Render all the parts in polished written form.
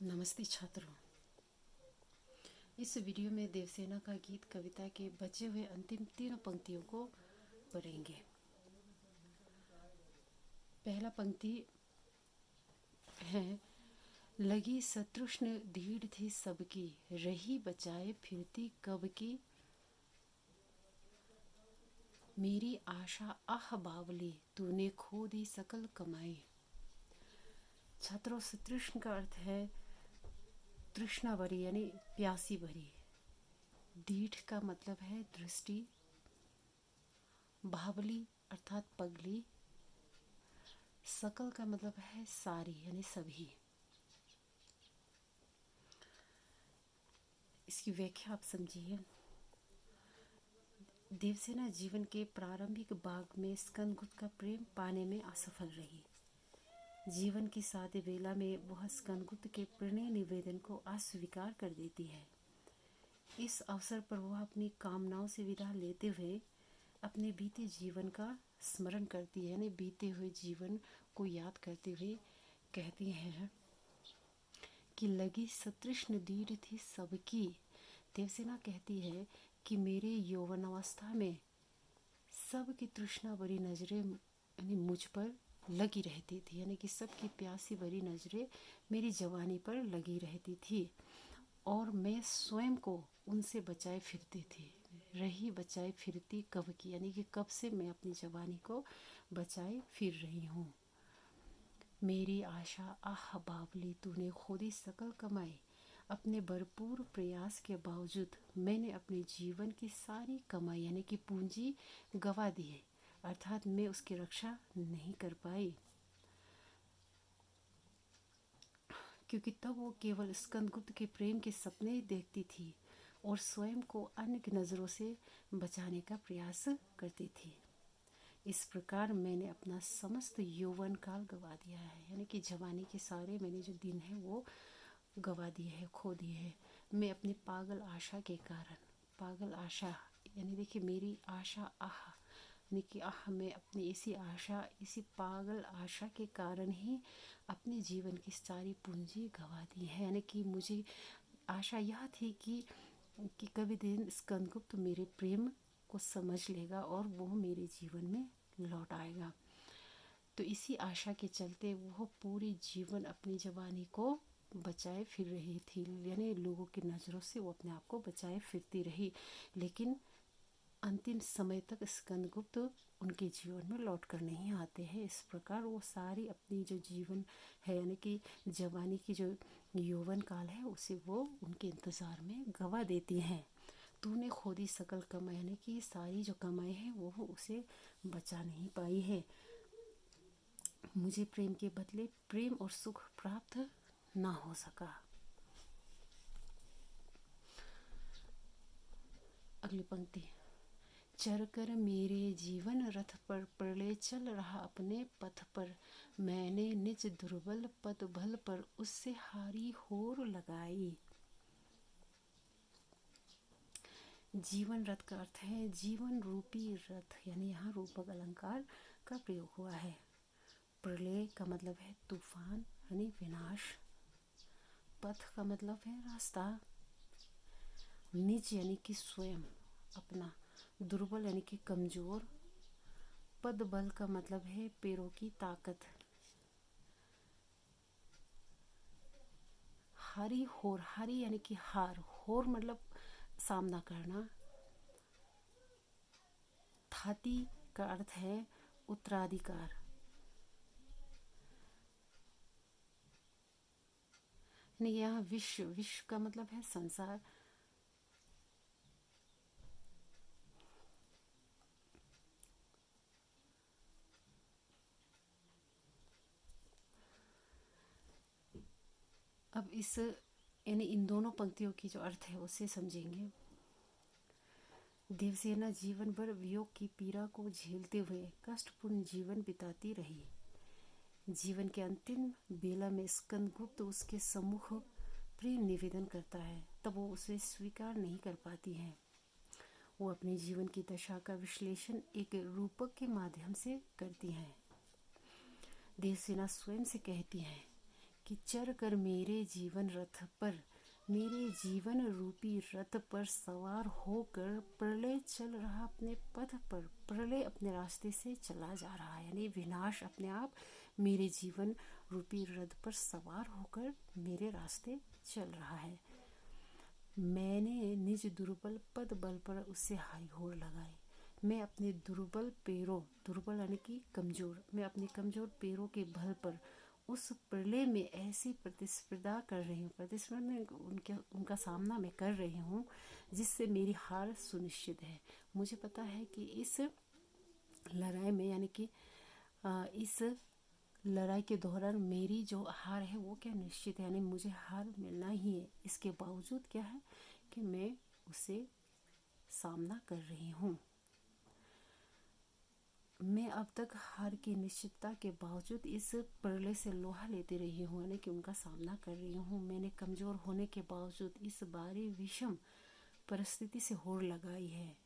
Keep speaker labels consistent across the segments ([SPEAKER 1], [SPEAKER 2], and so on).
[SPEAKER 1] नमस्ते छात्रों। इस वीडियो में देवसेना का गीत कविता के बचे हुए अंतिम 3 पंक्तियों को पढ़ेंगे। पहला पंक्ति है, लगी सतृष्ण धीड़ थी सबकी, रही बचाए फिरती कब की, मेरी आशा आह बावली, तूने खो दी सकल कमाई। छात्रों, सतृष्ण का अर्थ है तृष्णा भरी यानी प्यासी भरी। दीठ का मतलब है दृष्टि। बावली अर्थात पगली। सकल का मतलब है सारी यानी सभी। इसकी व्याख्या आप समझिए। देवसेना जीवन के प्रारंभिक भाग में स्कंदगुप्त का प्रेम पाने में असफल रही। जीवन की सादे बेला में वह स्कंदगुप्त के प्रणय निवेदन को अस्वीकार कर देती है। इस अवसर पर वह अपनी कामनाओं से विदा लेते हुए अपने बीते जीवन का स्मरण करती है यानी बीते हुए जीवन को याद करते हुए कहती हैं कि लगी सतृष्ण दीड़ थी सबकी। देवसेना कहती है कि मेरे यौवनावस्था में सबकी तृष्णा भरी नजरें यानी मुझ पर लगी रहती थी, यानी कि सबकी प्यासी भरी नजरें मेरी जवानी पर लगी रहती थी और मैं स्वयं को उनसे बचाए फिरती थी। रही बचाए फिरती कब की, यानी कि कब से मैं अपनी जवानी को बचाए फिर रही हूँ। मेरी आशा आह बावली, तूने खोदी सकल कमाई। अपने भरपूर प्रयास के बावजूद मैंने अपने जीवन की सारी कमाई यानी कि पूंजी गवा दी है, अर्थात मैं उसकी रक्षा नहीं कर पाई, क्योंकि तब वो केवल स्कंदगुप्त के प्रेम के सपने देखती थी और स्वयं को अन्य की नज़रों से बचाने का प्रयास करती थी। इस प्रकार मैंने अपना समस्त यौवन काल गवा दिया है, यानी कि जवानी के सारे मैंने जो दिन है वो गवा दिए है, खो दिए है। मैं अपनी पागल आशा के कारण, पागल आशा यानी देखिए मेरी आशा आह यानी कि आह मैं अपनी इसी आशा, इसी पागल आशा के कारण ही अपने जीवन की सारी पूंजी गवा दी है। यानी कि मुझे आशा यह थी कि कभी दिन स्कंदगुप्त मेरे प्रेम को समझ लेगा और वो मेरे जीवन में लौट आएगा। तो इसी आशा के चलते वो पूरी जीवन अपनी जवानी को बचाए फिर रही थी, यानी लोगों की नज़रों से वो अपने आप को बचाए फिरती रही, लेकिन अंतिम समय तक स्कंदगुप्त उनके जीवन में लौट कर नहीं आते हैं। इस प्रकार वो सारी अपनी जो जीवन है यानी कि जवानी की जो यौवन काल है उसे वो उनके इंतज़ार में गवा देती हैं। तूने खोदी सकल कमाई यानी कि सारी जो कमाई है वो उसे बचा नहीं पाई है। मुझे प्रेम के बदले प्रेम और सुख प्राप्त ना हो सका। अगली पंक्ति, चढ़कर मेरे जीवन रथ पर प्रलय चल रहा अपने पथ पर, मैंने निज दुर्बल पद बल पर उससे हारी होर लगाई। जीवन रथ का अर्थ है जीवन रूपी रथ, यानी यहाँ रूपक अलंकार का प्रयोग हुआ है। प्रलय का मतलब है तूफान यानी विनाश। पथ का मतलब है रास्ता। निज यानी कि स्वयं अपना। दुर्बल यानी कि कमजोर। पद बल का मतलब है पैरों की ताकत। हारी होर, हारी यानी कि हार, होर मतलब सामना करना। थाती का अर्थ है उत्तराधिकार। यानी यहाँ विश्व, विश्व का मतलब है संसार। अब इस यानी इन दोनों पंक्तियों की जो अर्थ है उसे समझेंगे। देवसेना जीवन भर वियोग की पीड़ा को झेलते हुए कष्टपूर्ण जीवन बिताती रही। जीवन के अंतिम बेला में स्कंदगुप्त उसके सम्मुख प्रेम निवेदन करता है, तब वो उसे स्वीकार नहीं कर पाती है। वो अपने जीवन की दशा का विश्लेषण एक रूपक के माध्यम से करती हैं। देवसेना स्वयं से कहती हैं कि चढ़ कर मेरे जीवन रथ पर, मेरे जीवन रूपी रथ पर सवार होकर प्रलय चल रहा अपने पथ पर, प्रलय अपने रास्ते से चला जा रहा है, यानी विनाश अपने आप मेरे जीवन रूपी रथ पर सवार होकर मेरे रास्ते चल रहा है। मैंने निज दुर्बल पद बल पर उससे हाई होड़ लगाई। मैं अपने दुर्बल पैरों, दुर्बल यानी कि कमज़ोर, मैं अपने कमज़ोर पैरों के बल पर उस प्रलय में ऐसी प्रतिस्पर्धा कर रही हूँ, प्रतिस्पर्धा उनका सामना मैं कर रही हूँ जिससे मेरी हार सुनिश्चित है। मुझे पता है कि इस लड़ाई में, यानी कि इस लड़ाई के दौरान मेरी जो हार है वो क्या निश्चित है, यानी मुझे हार मिलना ही है। इसके बावजूद क्या है कि मैं उसे सामना कर रही हूँ। मैं अब तक हार की निश्चितता के बावजूद इस प्रलय से लोहा लेती रही हूँ, यानी कि उनका सामना कर रही हूँ। मैंने कमज़ोर होने के बावजूद इस बारी विषम परिस्थिति से होड़ लगाई है।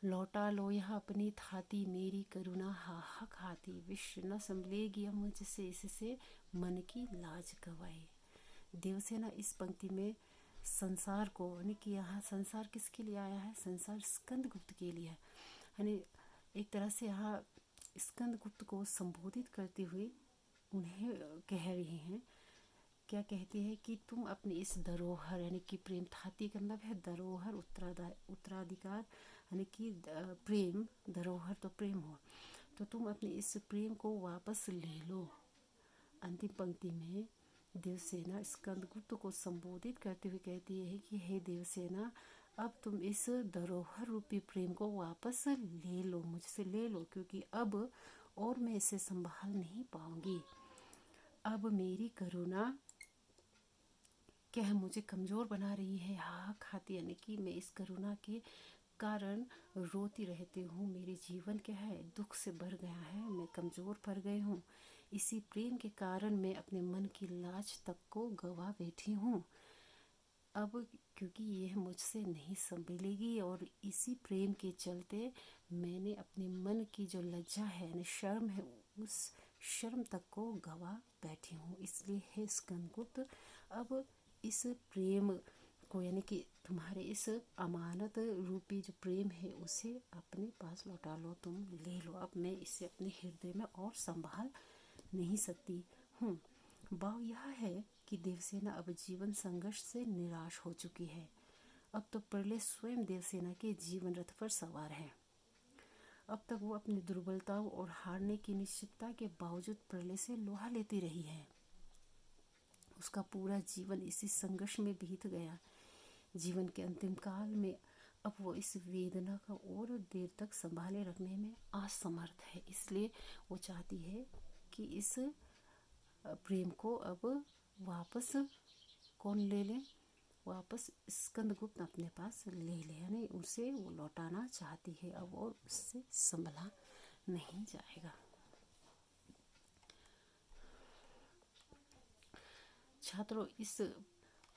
[SPEAKER 1] लौटा लो यह अपनी थाती, मेरी करुणा हा खाती, विश्व न संभलेगी अब मुझसे, इससे मन की लाज गवाई। देवसेना इस पंक्ति में संसार को, यानी कि यहाँ संसार किसके लिए आया है, संसार स्कंदगुप्त के लिए, यानी एक तरह से यहाँ स्कंदगुप्त को संबोधित करते हुए उन्हें कह रही हैं। क्या कहती है कि तुम अपनी इस धरोहर, यानी कि प्रेम, थाती का मतलब है धरोहर, उत्तराधिकार, यानी कि प्रेम, धरोहर तो प्रेम हो, तो तुम अपने इस प्रेम को वापस ले लो। अंतिम पंक्ति में देवसेना स्कंदगुप्त को संबोधित करते हुए कहती है कि हे देवसेना, अब तुम इस धरोहर रूपी प्रेम को वापस ले लो, मुझसे ले लो, क्योंकि अब और मैं इसे संभाल नहीं पाऊंगी। अब मेरी करुणा क्या है, मुझे कमज़ोर बना रही है, हा खाती, यानी कि मैं इस करुणा के कारण रोती रहती हूँ। मेरे जीवन क्या है, दुख से भर गया है, मैं कमज़ोर पड़ गई हूँ। इसी प्रेम के कारण मैं अपने मन की लाज तक को गवा बैठी हूँ। अब क्योंकि यह मुझसे नहीं संभलेगी और इसी प्रेम के चलते मैंने अपने मन की जो लज्जा है, यानी शर्म है, उस शर्म तक को गवा बैठी हूँ। इसलिए हे स्कंदगुप्त, अब इस प्रेम को, यानी कि तुम्हारे इस अमानत रूपी जो प्रेम है उसे अपने पास लौटा लो, तुम ले लो। अब मैं इसे अपने हृदय में और संभाल नहीं सकती हूँ। भाव यह है कि देवसेना अब जीवन संघर्ष से निराश हो चुकी है। अब तो प्रलय स्वयं देवसेना के जीवन रथ पर सवार है। अब तक वो अपनी दुर्बलताओं और हारने की निश्चितता के बावजूद प्रलय से लोहा लेती रही है। उसका पूरा जीवन इसी संघर्ष में बीत गया। जीवन के अंतिम काल में अब वो इस वेदना का और देर तक संभाले रखने में असमर्थ है। इसलिए वो चाहती है कि इस प्रेम को अब वापस कौन ले ले, वापस स्कंदगुप्त अपने पास ले ले, यानी उसे वो लौटाना चाहती है अब, और उससे संभला नहीं जाएगा। छात्रों, इस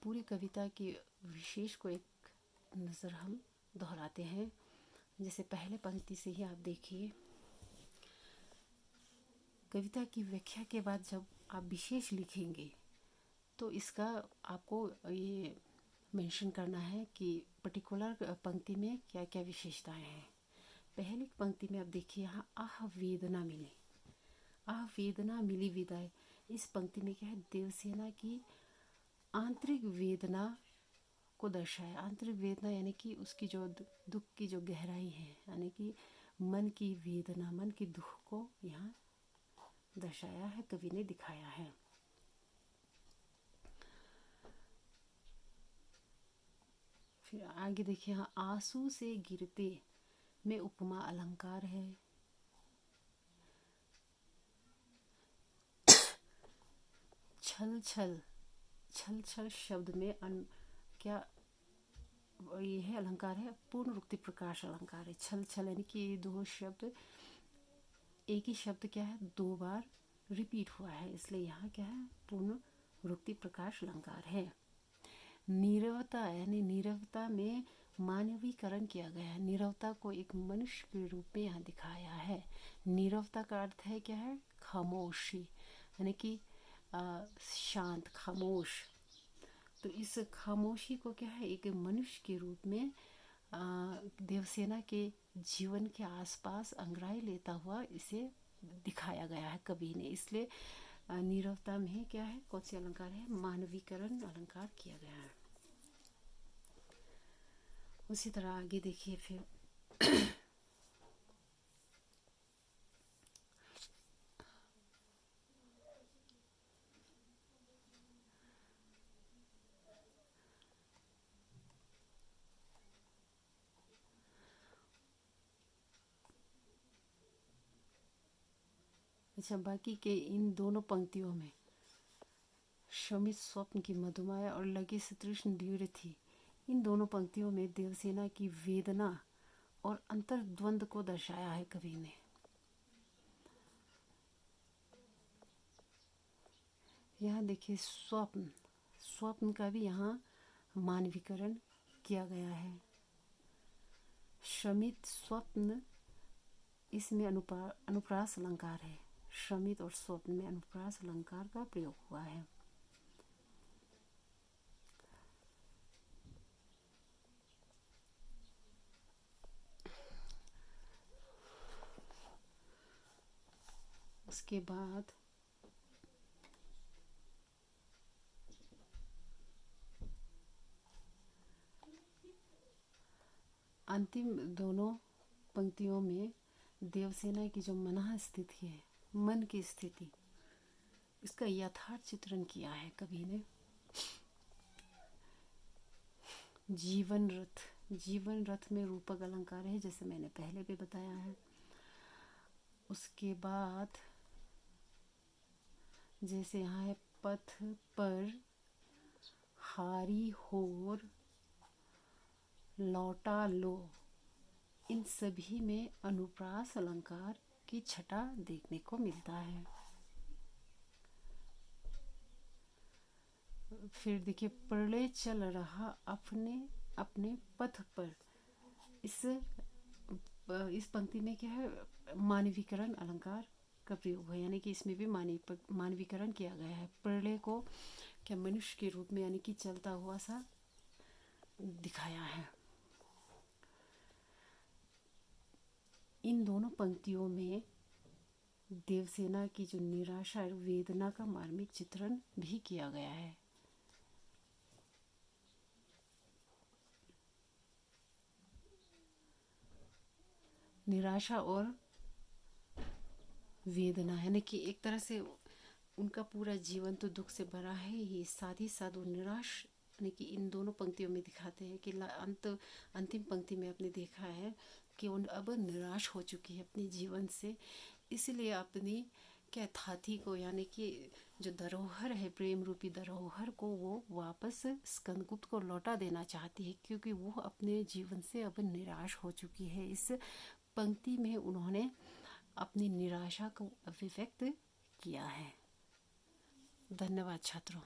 [SPEAKER 1] पूरी कविता की विशेष को एक नज़र हम दोहराते हैं। जैसे पहले पंक्ति से ही आप देखिए, कविता की व्याख्या के बाद जब आप विशेष लिखेंगे तो इसका आपको ये मेंशन करना है कि पर्टिकुलर पंक्ति में क्या क्या विशेषताएं हैं। पहली पंक्ति में आप देखिए, यहाँ आह वेदना मिली, आह वेदना मिली विदाई। इस पंक्ति में क्या है, देवसेना की आंतरिक वेदना को दर्शाया। आंतरिक वेदना यानी कि उसकी जो दुख की जो गहराई है, यानी कि मन की वेदना, मन की दुख को यहाँ दर्शाया है, कवि ने दिखाया है। फिर आगे देखिए, यहाँ आंसू से गिरते में उपमा अलंकार है। छल छल, छल छल शब्द में क्या ये है, अलंकार है, पूर्ण रुक्ति प्रकाश अलंकार है। छल छल यानी कि ये दो शब्द, एक ही शब्द क्या है, दो बार रिपीट हुआ है, इसलिए यहाँ क्या है, पूर्ण रुक्ति प्रकाश अलंकार है। नीरवता यानी नीरवता में मानवीकरण किया गया है। नीरवता को एक मनुष्य के रूप में यहाँ दिखाया है। नीरवता का अर्थ है क्या है, खामोशी। यानी कि शांत, खामोश। तो इस खामोशी को क्या है, एक मनुष्य के रूप में देवसेना के जीवन के आसपास अंगड़ाई लेता हुआ इसे दिखाया गया है कवि ने। इसलिए नीरवता में क्या है, कौन सी अलंकार है, मानवीकरण अलंकार किया गया है। उसी तरह आगे देखिए फिर अच्छा, बाकी के इन दोनों पंक्तियों में शमित स्वप्न की मधुमाया और लगी से तृष्ण दृढ़ थी, इन दोनों पंक्तियों में देवसेना की वेदना और अंतर्द्वंद को दर्शाया है कवि ने। यहाँ देखिए स्वप्न, स्वप्न का भी यहाँ मानवीकरण किया गया है। शमित स्वप्न, इसमें अनुप्रास अलंकार है। शमित और स्वप्न में अनुप्रास अलंकार का प्रयोग हुआ है। उसके बाद अंतिम दोनों पंक्तियों में देवसेना की जो मनः स्थिति है, मन की स्थिति, इसका यथार्थ चित्रण किया है कवि ने। जीवन रथ, जीवन रथ में रूपक अलंकार है, जैसे मैंने पहले भी बताया है। उसके बाद जैसे यहाँ है पथ पर हारी होर लौटा लो, इन सभी में अनुप्रास अलंकार की छटा देखने को मिलता है। फिर देखिए प्रलय चल रहा अपने अपने पथ पर, इस पंक्ति में क्या है, मानवीकरण अलंकार का प्रयोग है, यानी कि इसमें भी मानवीकरण किया गया है। प्रलय को क्या मनुष्य के रूप में यानी कि चलता हुआ सा दिखाया है। इन दोनों पंक्तियों में देवसेना की जो निराशा और वेदना का मार्मिक चित्रण भी किया गया है। निराशा और वेदना, यानी कि एक तरह से उनका पूरा जीवन तो दुख से भरा है ही, साथ ही साथ वो निराश, यानी कि इन दोनों पंक्तियों में दिखाते हैं कि अंतिम पंक्ति में आपने देखा है कि उन अब निराश हो चुकी है अपने जीवन से, इसलिए अपनी क्या थाती को, यानी कि जो धरोहर है, प्रेम रूपी धरोहर को वो वापस स्कंदगुप्त को लौटा देना चाहती है, क्योंकि वो अपने जीवन से अब निराश हो चुकी है। इस पंक्ति में उन्होंने अपनी निराशा को अभिव्यक्त किया है। धन्यवाद छात्रों।